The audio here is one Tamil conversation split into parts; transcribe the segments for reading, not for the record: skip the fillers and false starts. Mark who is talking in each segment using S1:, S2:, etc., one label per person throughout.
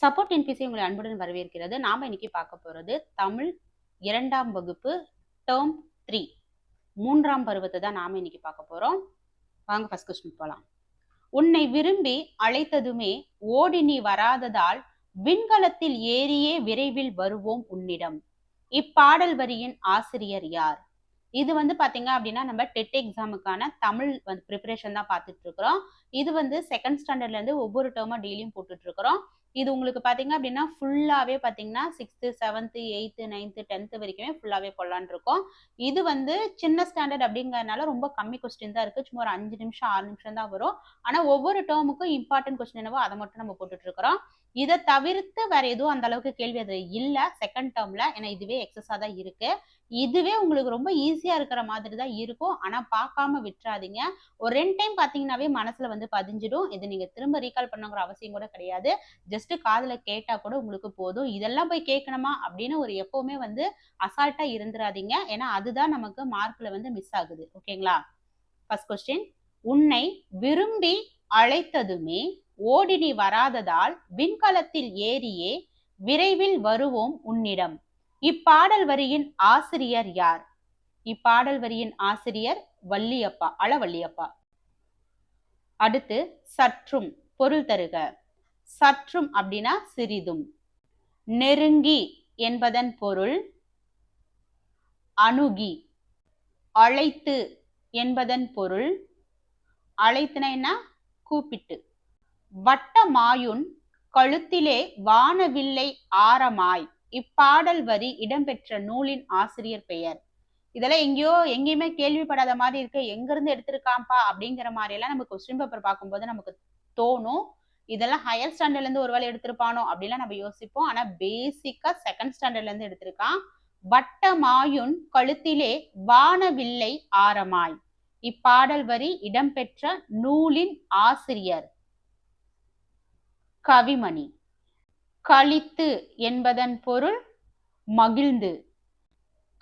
S1: சப்போர்ட் என்பிசி உங்களை அன்புடன் வரவேற்கிறது. நாம இன்னைக்கு பார்க்க போறது தமிழ் 2ஆம் வகுப்பு டேர்ம் 3 3ஆம் பருவத்தை தான் நாம இன்னைக்கு பார்க்க போறோம். வாங்க ஃபர்ஸ்ட் கொஸ்டின் போலாம். உன்னை விரும்பி அழைத்ததுமே ஓடி நீ வராததால் விண்கலத்தில் ஏறியே விரைவில் வருவோம் உன்னிடம். இப்பாடல் வரியின் ஆசிரியர் யார்? இது பாத்தீங்க அப்படின்னா நம்ம டெட் எக்ஸாமுக்கான தமிழ் ப்ரிப்பரேஷன் தான் பார்த்துட்டு இருக்கிறோம். இது செகண்ட் ஸ்டாண்டர்ட்ல இருந்து ஒவ்வொரு டேர்மா டெய்லியும் போட்டுட்டு இருக்கிறோம். இது உங்களுக்கு பாத்தீங்க அப்படின்னா ஃபுல்லாவே பாத்தீங்கன்னா 6th 7th 8th 9th 10th வரைக்குமே ஃபுல்லாவே போடலான்னு இருக்கோம். இது சின்ன ஸ்டாண்டர்ட் அப்படிங்கறதுனால ரொம்ப கம்மி கொஸ்டின் தான் இருக்கு. சும்மா ஒரு 5 நிமிஷம் 6 நிமிஷம் தான் வரும். ஆனா ஒவ்வொரு டேர்முக்கும் இம்பார்ட்டன்ட் கொஸ்டின் என்னவோ அதை மட்டும் நம்ம போட்டுட்டு இருக்கிறோம். இதை தவிர்த்து வேற எதுவும் அந்த அளவுக்கு கேள்வி அது இல்ல செகண்ட் டேர்ம்ல. ஏன்னா இதுவே எக்ஸஸா தான் இருக்கு. இதுவே உங்களுக்கு ரொம்ப ஈஸியா இருக்கிற மாதிரி தான் இருக்கும். ஆனா பார்க்காம விட்டுறாதீங்க. ஒரு 2 டைம் பாத்தீங்கன்னாவே மனசுல பதிஞ்சிடும். இது நீங்க திரும்ப ரீகால் பண்ணுங்கிற அவசியம் கூட கிடையாது. ஜஸ்ட் காதுல கேட்டா கூட உங்களுக்கு போதும். இதெல்லாம் போய் கேட்கணுமா அப்படின்னு ஒரு எப்பவுமே அசால்ட்டா இருந்துராதீங்க. ஏன்னா அதுதான் நமக்கு மார்க்ல மிஸ் ஆகுது. ஓகேங்களா? ஃபர்ஸ்ட் கொஸ்டின், உன்னை விரும்பி அழைத்ததுமே ஓடி நீ வராததால் விண்கலத்தில் ஏறியே விரைவில் வருவோம் உன்னிடம். இப்பாடல் வரியின் ஆசிரியர் யார்? இப்பாடல் வரியின் ஆசிரியர் வள்ளியப்பா, அளவள்ளியப்பா. அடுத்து சற்றும், பொருள் தருக. சற்றும் அப்படின்னா சிறிதும். நெருங்கி என்பதன் பொருள் அணுகி. அழைத்து என்பதன் பொருள் அழைத்துனா என்ன? கூப்பிட்டு. வட்டமாயுன் கழுத்திலே வானவில்லை ஆரமாய். இப்பாடல் வரி இடம்பெற்ற நூலின் ஆசிரியர் பெயர். இதெல்லாம் எங்கேயுமே கேள்விப்படாத மாதிரி இருக்கு. எங்க இருந்து எடுத்திருக்காம்பா அப்படிங்கிற மாதிரி எல்லாம் நம்ம கொஸ்டின் பேப்பர் பார்க்கும்போது நமக்கு தோணும். இதெல்லாம் ஹையர் ஸ்டாண்டர்ட்ல இருந்து ஒருவேளை எடுத்திருப்பானோ அப்படிலாம் நம்ம யோசிப்போம். ஆனா பேசிக்கா செகண்ட் ஸ்டாண்டர்ட்ல இருந்து எடுத்திருக்கான். வட்டமாயுன் கழுத்திலே வானவில்லை ஆரமாய். இப்பாடல் வரி இடம்பெற்ற நூலின் ஆசிரியர் கவிமணி. களித்து என்பதன் பொருள் மகிழ்ந்து.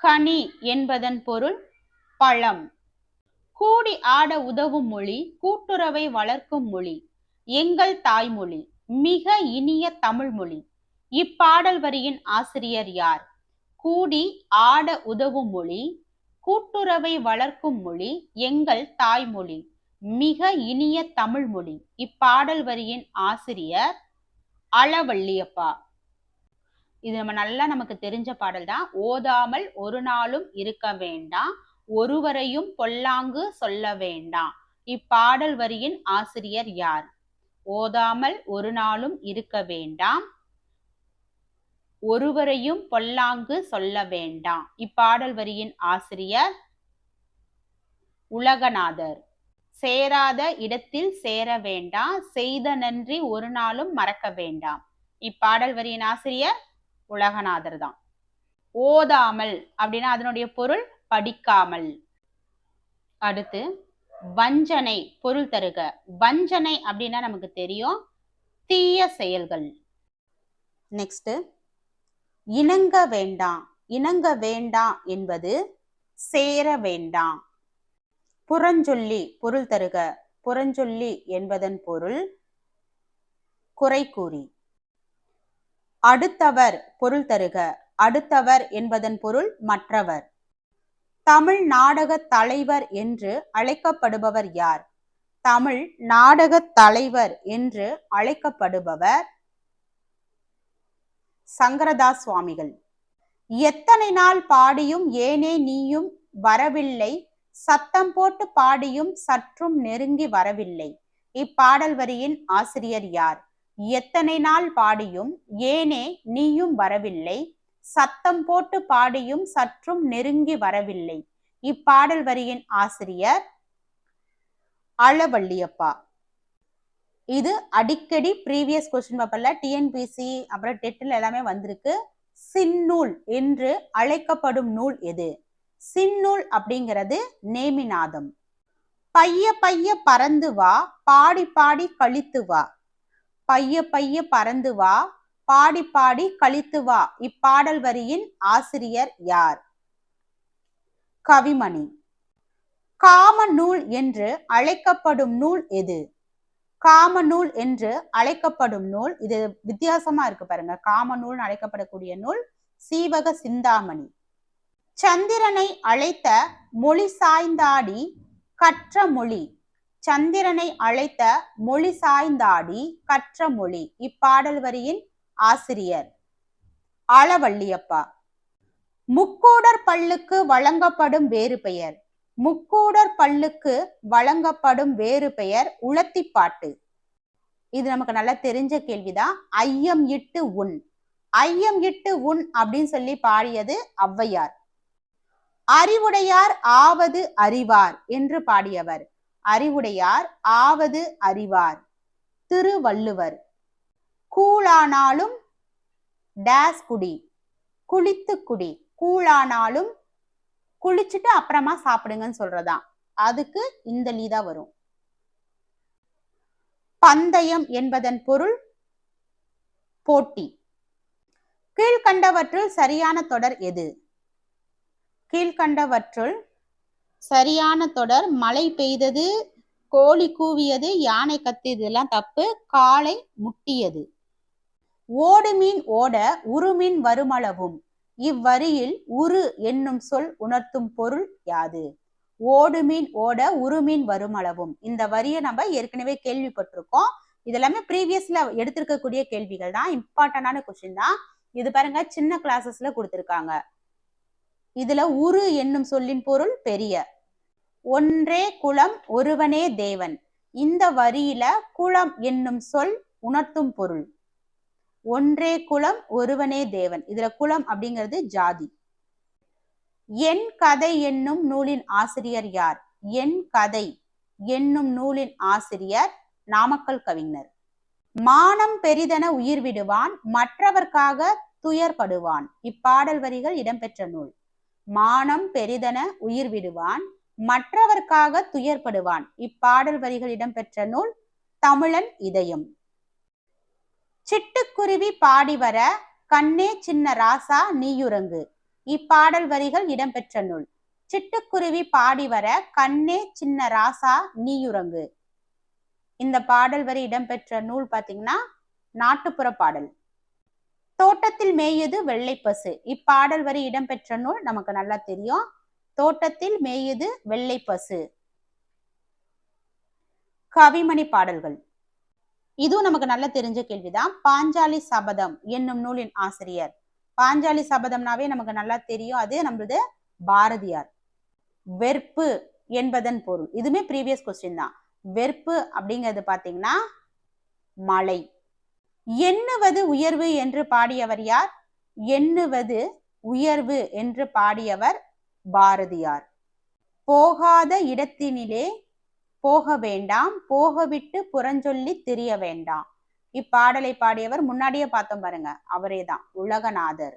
S1: கனி என்பதன் பொருள் பழம். கூடி ஆட உதவும் மொழி, கூட்டுறவை வளர்க்கும் மொழி, எங்கள் தாய்மொழி, மிக இனிய தமிழ் மொழி. இப்பாடல் வரியின் ஆசிரியர் யார்? கூடி ஆட உதவும் மொழி, கூட்டுறவை வளர்க்கும் மொழி, எங்கள் தாய்மொழி, மிக இனிய தமிழ் மொழி. இப்பாடல் வரியின் ஆசிரியர் அளவள்ளியப்பா. இது நமக்கு தெரிஞ்ச பாடல் தான். ஓதாமல் ஒரு நாளும் இருக்க வேண்டாம், ஒருவரையும் பொல்லாங்கு சொல்ல வேண்டாம். இப்பாடல் வரியின் ஆசிரியர் யார்? ஓதாமல் ஒரு நாளும் இருக்க வேண்டாம், ஒருவரையும் பொல்லாங்கு சொல்ல வேண்டாம். இப்பாடல் வரியின் ஆசிரியர் உலகநாதர். சேராத இடத்தில் சேர வேண்டாம், செய்த நன்றி ஒரு நாளும் மறக்க வேண்டாம். இப்பாடல் வரியின் ஆசிரியர் உலகநாதர் தான். ஓதாமல் அப்படின்னா அதனுடைய பொருள் படிக்காமல். அடுத்து வஞ்சனை, பொருள் தருக. வஞ்சனை அப்படின்னா நமக்கு தெரியும் தீய செயல்கள். நெக்ஸ்ட், இணங்க வேண்டாம். இணங்க வேண்டாம் என்பது சேர வேண்டாம். புறஞ்சொல்லி, பொருள் தருக. புறஞ்சொல்லி என்பதன் பொருள் குறை கூறி. அடுத்தவர், பொருள் தருக. அடுத்தவர் என்பதன் பொருள் மற்றவர். தமிழ் நாடக தலைவர் என்று அழைக்கப்படுபவர் யார்? தமிழ் நாடக தலைவர் என்று அழைக்கப்படுபவர் சங்கரதாஸ் சுவாமிகள். எத்தனை நாள் பாடியும் ஏனே நீயும் வரவில்லை, சத்தம் போட்டு பாடியும் சற்றும் நெருங்கி வரவில்லை. இப்பாடல் வரியின் ஆசிரியர் யார்? எத்தனை நாள் பாடியும் ஏனே நீயும் வரவில்லை, சத்தம் போட்டு பாடியும் சற்றும் நெருங்கி வரவில்லை. இப்பாடல் வரியின் ஆசிரியர் அளவள்ளியப்பா. இது அடிக்கடி ப்ரீவியஸ் கொஸ்டின் பேப்பர்ல டிஎன்பிசி அப்புறம் டெட்ல எல்லாமே வந்திருக்கு. சின்னூல் என்று அழைக்கப்படும் நூல் எது? சின்னூல் அப்படிங்கிறது நேமிநாதம். பைய பைய பறந்து வா, பாடி பாடி கழித்து வா. பைய பைய பறந்து வா, பாடி பாடி கழித்து வா. இப்பாடல் வரியின் ஆசிரியர் யார்? கவிமணி. காம நூல் என்று அழைக்கப்படும் நூல் எது? காமநூல் என்று அழைக்கப்படும் நூல். இது வித்தியாசமா இருக்கு பாருங்க. காமநூல் அழைக்கப்படக்கூடிய நூல் சீவக சிந்தாமணி. சந்திரனை அழைத்த மொழி சாய்ந்தாடி கற்ற மொழி. சந்திரனை அழைத்த மொழி சாய்ந்தாடி கற்ற மொழி. இப்பாடல் வரியின் ஆசிரியர் ஆலவள்ளியப்பா. முக்கூடர் பல்லுக்கு வழங்கப்படும் வேறு பெயர். முக்கூடர் பல்லுக்கு வழங்கப்படும் வேறு பெயர் உலத்திப்பாட்டு. இது நமக்கு நல்லா தெரிஞ்ச கேள்விதான். ஐயம் இட்டு உன். ஐயம் இட்டு உன் அப்படின்னு சொல்லி பாடியது ஔவையார். அறிவுடையார் ஆவது அறிவார் என்று பாடியவர். அறிவுடையார் ஆவது அறிவார் திருவள்ளுவர். கூழானாலும் டேஸ் குடி. குளித்து குடி. கூழானாலும் குளிச்சுட்டு அப்புறமா சாப்பிடுங்கன்னு சொல்றதான். அதுக்கு இந்த லீதா வரும். பந்தயம் என்பதன் பொருள் போட்டி. கீழ்கண்டவற்றுள் சரியான தொடர் எது? கீழ்கண்டவற்றுள் சரியான தொடர் மழை பெய்தது, கோழி கூவியது, யானை கத்தியது எல்லாம் தப்பு. காளை முட்டியது. ஓடு மீன் ஓட உருமீன் வருமளவும். இவ்வரியில் உரு என்னும் சொல் உணர்த்தும் பொருள் யாது? ஓடு மீன் ஓட உருமீன் வருமளவும். இந்த வரியை நம்ம ஏற்கனவே கேள்விப்பட்டிருக்கோம். இதெல்லாமே ப்ரீவியஸ்ல எடுத்திருக்கக்கூடிய கேள்விகள் தான். இம்பார்ட்டன்டான கொஸ்டின் தான் இது. பாருங்க, சின்ன கிளாஸஸ்ல கொடுத்திருக்காங்க. இதுல உரு என்னும் சொல்லின் பொருள் பெரிய. ஒன்றே குலம் ஒருவனே தேவன். இந்த வரியில குலம் என்னும் சொல் உணர்த்தும் பொருள். ஒன்றே குலம் ஒருவனே தேவன். இதுல குலம் அப்படிங்கிறது ஜாதி. என் கதை என்னும் நூலின் ஆசிரியர் யார்? என் கதை என்னும் நூலின் ஆசிரியர் நாமக்கல் கவிஞர். மானம் பெரிதென உயிர் விடுவான், மற்றவர்க்காக துயர்படுவான். இப்பாடல் வரிகள் இடம்பெற்ற நூல். மானம் பெரிதென உயிர் விடுவான், மற்றவர்க்காக துயர்படுவான். இப்பாடல் வரிகள் இடம்பெற்ற நூல் தமிழன் இதயம். சிட்டுக்குருவி பாடி வர கண்ணே சின்ன ராசா நீயுறங்கு. இப்பாடல் வரிகள் இடம்பெற்ற நூல். சிட்டுக்குருவி பாடி வர கண்ணே சின்ன ராசா நீயுறங்கு. இந்த பாடல் வரி இடம்பெற்ற நூல் பாத்தீங்கன்னா நாட்டுப்புற பாடல். தோட்டத்தில் மேயுது வெள்ளை பசு. இப்பாடல் வரி இடம்பெற்ற நூல் நமக்கு நல்லா தெரியும். தோட்டத்தில் மேயுது வெள்ளை பசு. கவிமணி பாடல்கள். இதுவும் நமக்கு நல்லா தெரிஞ்ச கேள்விதான். பாஞ்சாலி சபதம் என்னும் நூலின் ஆசிரியர். பாஞ்சாலி சபதம்னாவே நமக்கு நல்லா தெரியும். அது நம்மளது பாரதியார். வெறுப்பு என்பதன் பொருள். இதுமே ப்ரீவியஸ் கொஸ்டின் தான். வெறுப்பு அப்படிங்கிறது பாத்தீங்கன்னா மலை. எண்ணுவது உயர்வு என்று பாடியவர் யார்? எண்ணுவது உயர்வு என்று பாடியவர் பாரதியார். போகாத இடத்தினிலே போக வேண்டாம், போகவிட்டு புறஞ்சொல்லி திரிய வேண்டாம். இப்பாடலை பாடியவர் முன்னாடியே பார்த்தோம் பாருங்க, அவரே தான், உலகநாதர்.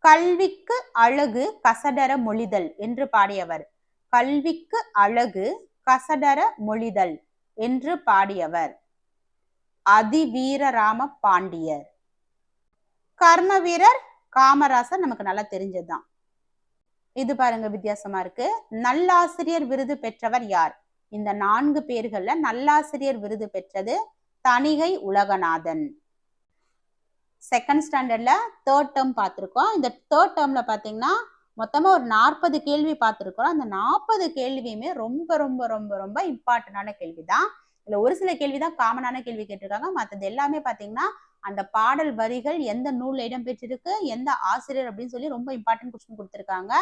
S1: கல்விக்கு அழகு கசடர மொழிதல் என்று பாடியவர். கல்விக்கு அழகு கசடர மொழிதல் என்று பாடியவர் அதிவீரராம பாண்டியர். கர்ம வீரர் காமராசர் நமக்கு நல்லா தெரிஞ்சதுதான். இது பாருங்க வித்தியாசமா இருக்கு. நல்லாசிரியர் விருது பெற்றவர் யார்? இந்த 4 பேர்கள்ல நல்லாசிரியர் விருது பெற்றது தணிகை உலகநாதன். செகண்ட் ஸ்டாண்டர்ட்ல 3rd டேர்ம் பார்த்திருக்கோம். இந்த 3rd டேர்ம்ல பாத்தீங்கன்னா மொத்தமா ஒரு 40 கேள்வி பார்த்திருக்கோம். அந்த 40 கேள்வியுமே ரொம்ப ரொம்ப ரொம்ப ரொம்ப இம்பார்ட்டன்டான கேள்விதான். இதுல ஒரு சில கேள்விதான் காமனான கேள்வி கேட்டிருக்காங்க. மற்றது எல்லாமே பாத்தீங்கன்னா அந்த பாடல் வரிகள் எந்த நூல்ல இடம்பெற்றிருக்கு, எந்த ஆசிரியர் அப்படின்னு சொல்லி ரொம்ப இம்பார்ட்டன்ட் கொஸ்டின் கொடுத்திருக்காங்க.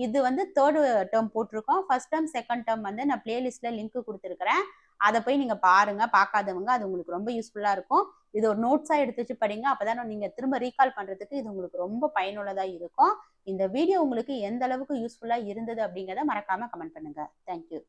S1: இது வந்து 3rd டேர்ம் போட்டிருக்கோம். ஃபர்ஸ்ட் டேர்ம் செகண்ட் டேர்ம் வந்து நான் பிளேலிஸ்ட்ல லிங்க் கொடுத்துருக்கிறேன். அதை போய் நீங்க பாருங்க. பார்க்காதவங்க அது உங்களுக்கு ரொம்ப யூஸ்ஃபுல்லா இருக்கும். இது ஒரு நோட்ஸா எடுத்து வச்சு படிங்க. அப்பதான் நீங்க திரும்ப ரீகால் பண்றதுக்கு இது உங்களுக்கு ரொம்ப பயனுள்ளதா இருக்கும். இந்த வீடியோ உங்களுக்கு எந்த அளவுக்கு யூஸ்ஃபுல்லா இருந்தது அப்படிங்கிறத மறக்காம கமெண்ட் பண்ணுங்க. தேங்க்யூ.